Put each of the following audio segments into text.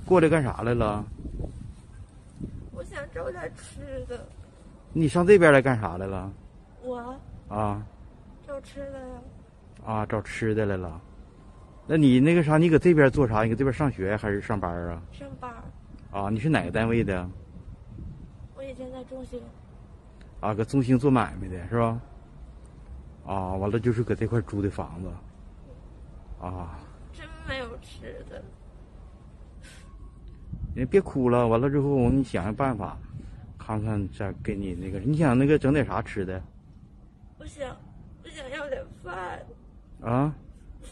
过来干啥来了？我想找点吃的。你上这边来干啥来了？我啊找吃的呀。啊，找吃的来了。那你那个啥，你搁这边做啥？你搁这边上学还是上班啊？上班。啊，你是哪个单位的？我以前在中兴。啊，搁中兴做买卖的是吧？啊，完了就是搁这块租的房子。啊。真没有吃的。你别哭了，完了之后我给你想想办法，看看再给你那个，你想那个整点啥吃的？我想要点饭。啊？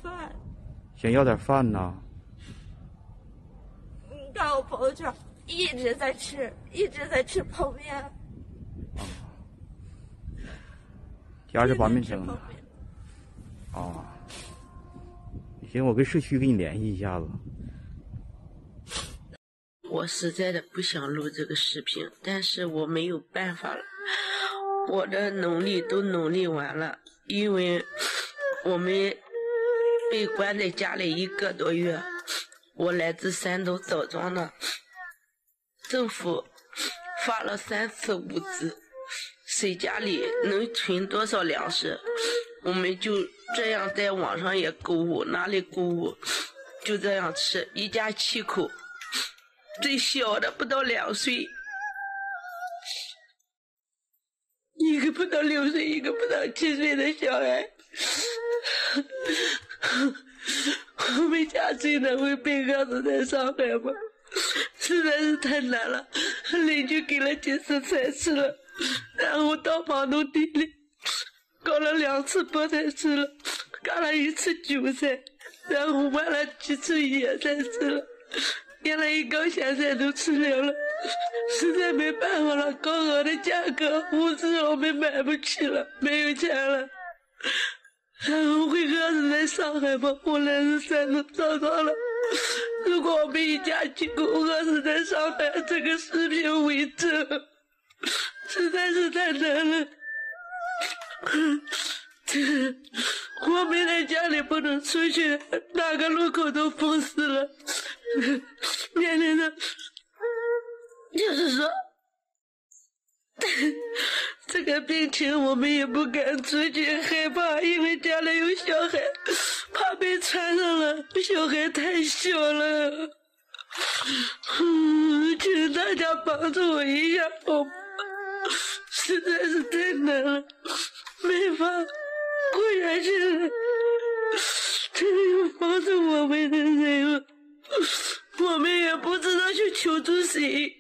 饭。想要点饭呐？你看我朋友圈一直在吃泡面。啊。家是把面蒸的。啊。行，我跟社区给你联系一下子。我实在的不想录这个视频，但是我没有办法了，我的努力都努力完了，因为我们被关在家里1个多月，我来自山东枣庄的，政府发了3次物资，谁家里能存多少粮食，我们就这样在网上也购物，哪里购物就这样吃，一家7口。最小的不到2岁，一个不到6岁，一个不到7岁的小孩。我们家真的会被饿死在上海吗？实在是太难了。邻居给了几次菜吃了，然后到房东地里搞了2次菠菜吃了，干了1次韭菜，然后挖了几次野菜吃了。连了1缸咸菜都吃了了，实在没办法了，高额的价格，物资我们买不起了，没有钱了。然后会饿死在上海吗？我来自山东枣庄了。如果我们一家7口饿死在上海，这个视频为证，实在是太难了。我们在家里不能出去，哪个路口都封死了。面临的就是说这个病情我们也不敢出去，害怕，因为家里有小孩，怕被传上了，小孩太小了。请大家帮助我一下好吗？实在是太难了，没法活下去了，真有帮助我们的人了，我们也不知道去求助谁。